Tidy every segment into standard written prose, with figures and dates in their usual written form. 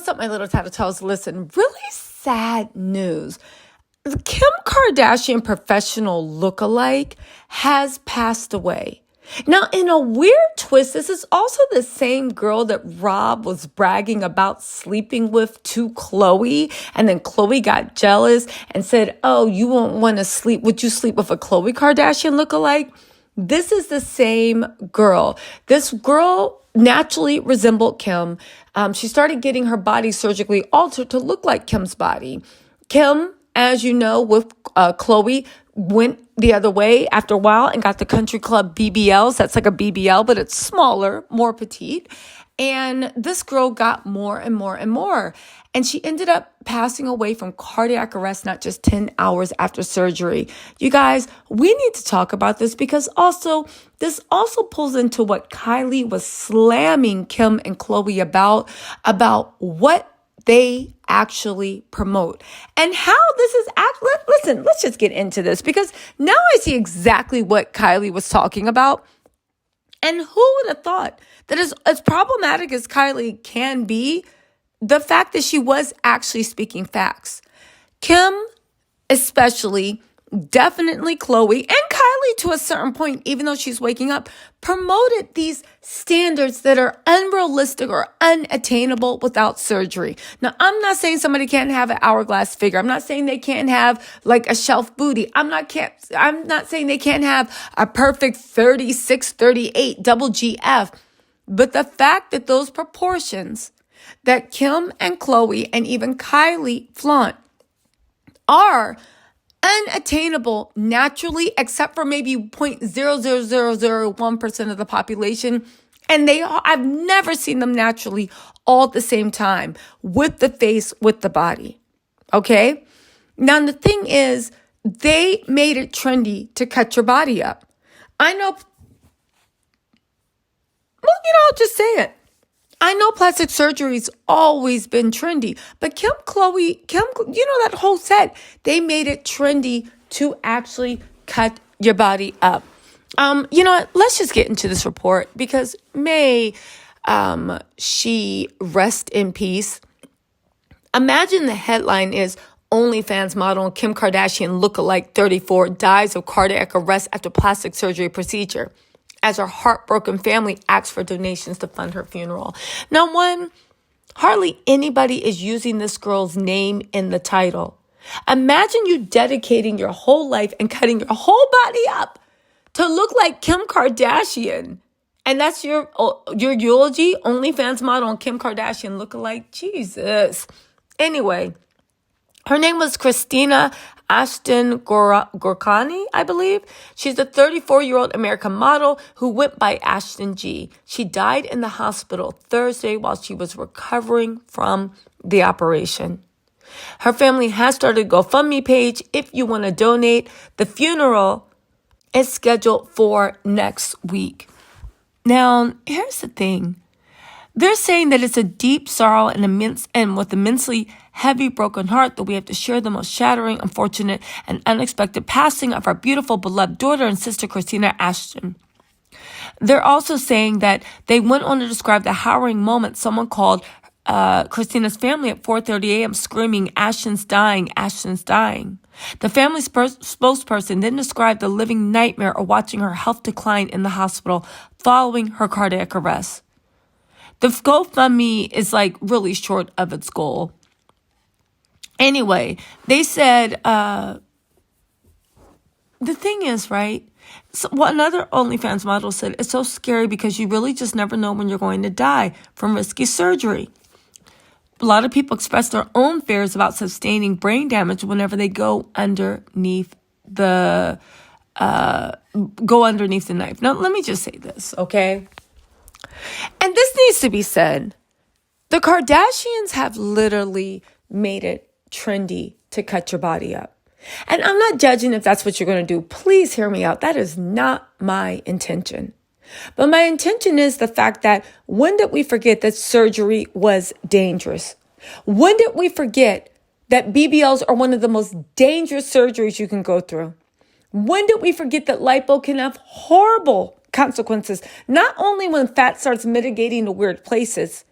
what's up, my little tattletales? Listen, really sad news. Kim Kardashian professional LookALike has passed away. Now, in a weird twist, this is also the same girl that Rob was bragging about sleeping with to Khloe. And then Khloe got jealous and said, oh, you won't want to sleep. Would you sleep with a Khloe Kardashian LookALike? This is the same girl. This girl naturally resembled Kim. She started getting her body surgically altered to look like Kim's body. Kim, as you know, with Khloe, went the other way after a while and got the country club BBLs. That's like a BBL, but it's smaller, more petite. And this girl got more and more and more. And she ended up passing away from cardiac arrest, not just 10 hours after surgery. You guys, we need to talk about this because this also pulls into what Kylie was slamming Kim and Khloe about what they actually promote and how this is listen, let's just get into this because now I see exactly what Kylie was talking about. And who would have thought that as problematic as Kylie can be, the fact that she was actually speaking facts. Kim, especially, definitely Khloe, and Kylie to a certain point, even though she's waking up, promoted these standards that are unrealistic or unattainable without surgery. Now, I'm not saying somebody can't have an hourglass figure. I'm not saying they can't have like a shelf booty. I'm not saying they can't have a perfect 36, 38 double GF. But the fact that those proportions that Kim and Khloe and even Kylie flaunt are unattainable naturally, except for maybe 0.00001% of the population. And I've never seen them naturally all at the same time with the face, with the body. Okay. Now, the thing is, they made it trendy to cut your body up. I know, I'll just say it. I know plastic surgery's always been trendy, but Kim, that whole set, they made it trendy to actually cut your body up. You know what? Let's just get into this report because may she rest in peace. Imagine the headline is OnlyFans model Kim Kardashian LookALike 34 dies of cardiac arrest after plastic surgery procedure, as her heartbroken family asks for donations to fund her funeral. Now, hardly anybody is using this girl's name in the title. Imagine you dedicating your whole life and cutting your whole body up to look like Kim Kardashian. And that's your eulogy, OnlyFans model Kim Kardashian LookALike. Jesus. Anyway, her name was Christina Ashton Gorkani, I believe. She's a 34-year-old American model who went by Ashton G. She died in the hospital Thursday while she was recovering from the operation. Her family has started a GoFundMe page if you want to donate. The funeral is scheduled for next week. Now, here's the thing. They're saying that it's a deep sorrow and with immensely heavy broken heart that we have to share the most shattering, unfortunate, and unexpected passing of our beautiful, beloved daughter and sister, Christina Ashton. They're also saying that they went on to describe the harrowing moment someone called Christina's family at 4:30 a.m. screaming, "Ashton's dying, Ashton's dying." The family's spokesperson then described the living nightmare of watching her health decline in the hospital following her cardiac arrest. The GoFundMe is like really short of its goal. Anyway, they said, the thing is, right? So what another OnlyFans model said, it's so scary because you really just never know when you're going to die from risky surgery. A lot of people express their own fears about sustaining brain damage whenever they go underneath the knife. Now, let me just say this, okay? And this needs to be said. The Kardashians have literally made it trendy to cut your body up. And I'm not judging if that's what you're going to do. Please hear me out. That is not my intention. But my intention is the fact that when did we forget that surgery was dangerous? When did we forget that BBLs are one of the most dangerous surgeries you can go through? When did we forget that lipo can have horrible consequences, not only when fat starts mitigating to weird places,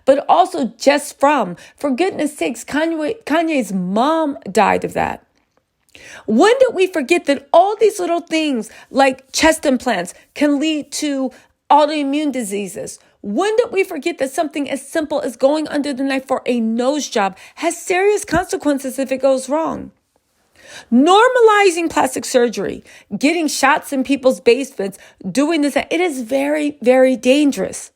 but also just from, for goodness sakes, Kanye's mom died of that. When did we forget that all these little things like chest implants can lead to autoimmune diseases? When did we forget that something as simple as going under the knife for a nose job has serious consequences if it goes wrong? Normalizing plastic surgery, getting shots in people's basements, doing this, it is very, very dangerous.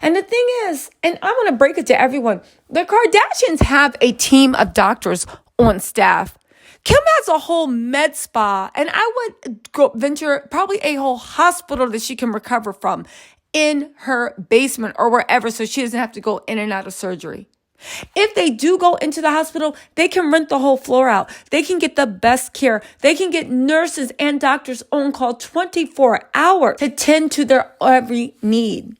And the thing is, and I want to break it to everyone, the Kardashians have a team of doctors on staff. Kim has a whole med spa, and I would go venture probably a whole hospital that she can recover from in her basement or wherever, so she doesn't have to go in and out of surgery. If they do go into the hospital, they can rent the whole floor out. They can get the best care. They can get nurses and doctors on call 24 hours to tend to their every need.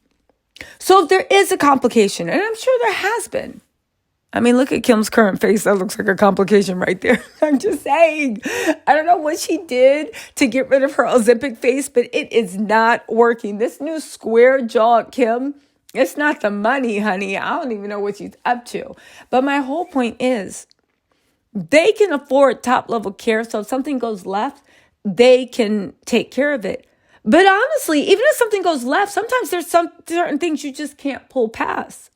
So if there is a complication, and I'm sure there has been, I mean, look at Kim's current face. That looks like a complication right there. I'm just saying. I don't know what she did to get rid of her Ozempic face, but it is not working. This new square jaw Kim, it's not the money, honey. I don't even know what she's up to. But my whole point is they can afford top level care. So if something goes left, they can take care of it. But honestly, even if something goes left, sometimes there's some certain things you just can't pull past.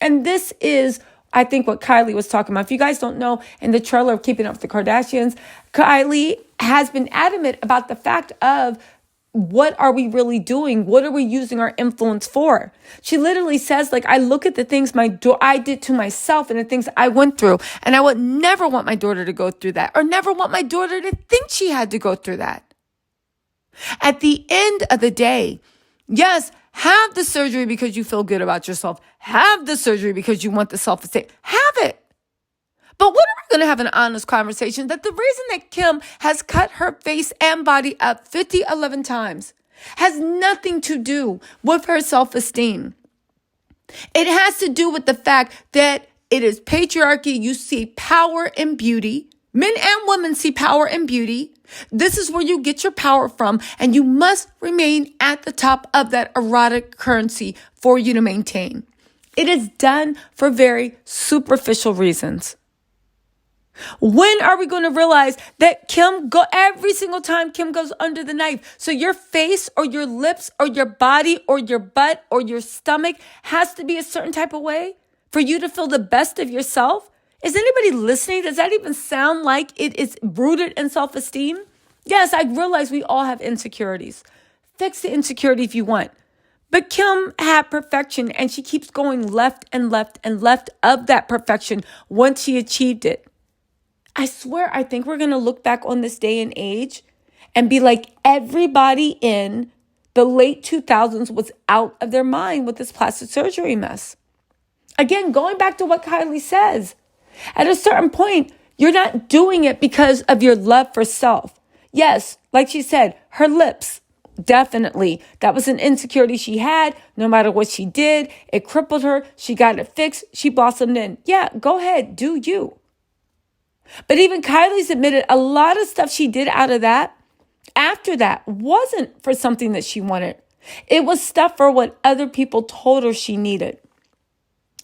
And this is, I think, what Kylie was talking about. If you guys don't know, in the trailer of Keeping Up with the Kardashians, Kylie has been adamant about the fact of what are we really doing? What are we using our influence for? She literally says, like, I look at the things I did to myself and the things I went through, and I would never want my daughter to go through that, or never want my daughter to think she had to go through that. At the end of the day, yes, have the surgery because you feel good about yourself. Have the surgery because you want the self-esteem. Have it. But when are we going to have an honest conversation that the reason that Kim has cut her face and body up 11 times has nothing to do with her self-esteem? It has to do with the fact that it is patriarchy. You see power in beauty. Men and women see power in beauty. This is where you get your power from, and you must remain at the top of that erotic currency for you to maintain. It is done for very superficial reasons. When are we going to realize that every single time Kim goes under the knife, so your face or your lips or your body or your butt or your stomach has to be a certain type of way for you to feel the best of yourself? Is anybody listening? Does that even sound like it is rooted in self-esteem? Yes, I realize we all have insecurities. Fix the insecurity if you want. But Kim had perfection, and she keeps going left and left and left of that perfection once she achieved it. I swear, I think we're going to look back on this day and age and be like, everybody in the late 2000s was out of their mind with this plastic surgery mess. Again, going back to what Kylie says, at a certain point, you're not doing it because of your love for self. Yes, like she said, her lips, definitely. That was an insecurity she had. No matter what she did, it crippled her. She got it fixed. She blossomed in. Yeah, go ahead, do you. But even Kylie's admitted a lot of stuff she did out of that, after that, wasn't for something that she wanted. It was stuff for what other people told her she needed.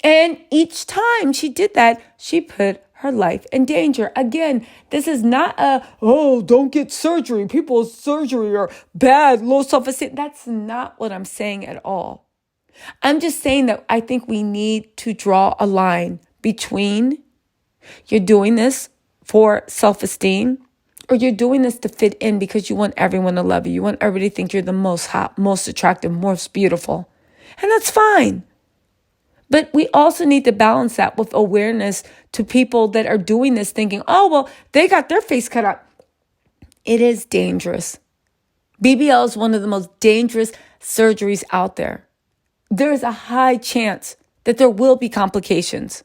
And each time she did that, she put her life in danger. Again, this is not don't get surgery. People's surgery are bad, low self-esteem. That's not what I'm saying at all. I'm just saying that I think we need to draw a line between you're doing this for self-esteem or you're doing this to fit in because you want everyone to love you. You want everybody to think you're the most hot, most attractive, most beautiful. And that's fine. But we also need to balance that with awareness to people that are doing this thinking, oh, well, they got their face cut up. It is dangerous. BBL is one of the most dangerous surgeries out there. There is a high chance that there will be complications.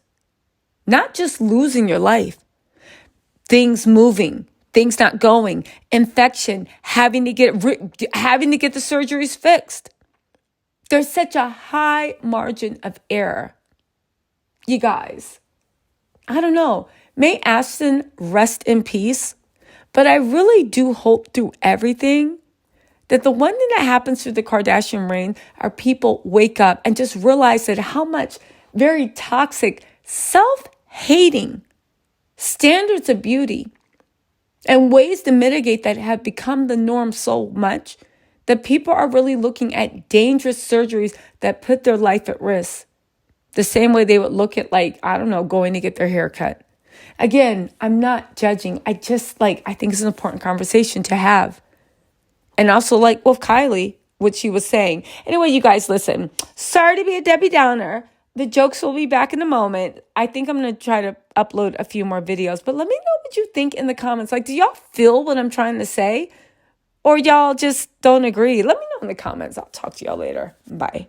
Not just losing your life. Things moving, things not going, infection, having to get the surgeries fixed. There's such a high margin of error. You guys, I don't know. May Ashton rest in peace, but I really do hope through everything that the one thing that happens through the Kardashian reign are people wake up and just realize that how much very toxic, self-hating standards of beauty and ways to mitigate that have become the norm so much that people are really looking at dangerous surgeries that put their life at risk. The same way they would look at, going to get their hair cut. Again, I'm not judging. I think it's an important conversation to have. And also with Kylie, what she was saying. Anyway, you guys, listen. Sorry to be a Debbie Downer. The jokes will be back in a moment. I think I'm going to try to upload a few more videos. But let me know what you think in the comments. Do y'all feel what I'm trying to say? Or y'all just don't agree? Let me know in the comments. I'll talk to y'all later. Bye.